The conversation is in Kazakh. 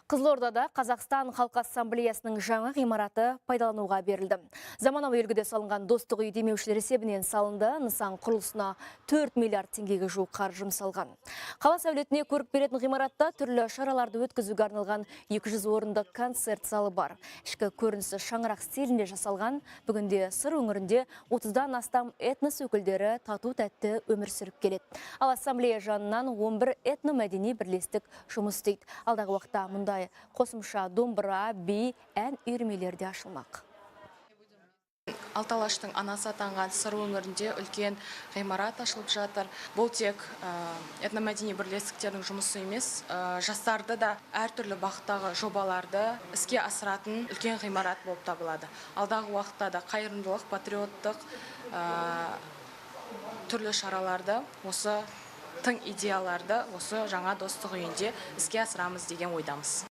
Қызылордада Қазақстан Халқы Ассамблеясының жаңа ғимараты пайдалануға берілді. Заманауи үлгіде салынған достық үй демеушілер есебінен салынды. Нысан құрылысына 4 миллиард теңгеге жуық қаржы жұмсалған. Қала сәулетіне көрік беретін ғимаратта түрлі шараларды өткізуге арналған 200 орындық концерт залы бар. Ішкі көрінісі шаңырақ стилінде жасалған. Бүгінде Сыр өңірінде 30-дан астам этнос өкілдері тату-тәтті өмір сүріп келеді. Ал ассамблея жанынан 11 этномәдени бірлестік жұмыс істейді. Алдағы уақытта мұндай қосымша домбыра, би, ән үйірмелерде ашылмақ. Алталаштың анасы атанған Сыр өңірінде үлкен ғимарат ашылып жатыр. Бұл тек этномәдени бірлестіктердің жұмысы емес, жастарды да әртүрлі бағыттағы жобаларды іске асыратын үлкен ғимарат болып табылады. Алдағы уақытта да қайырымдылық, патриоттық түрлі шараларды, осы тың идеяларды осы жаңа достық үйінде іске асырамыз деген ойдамыз.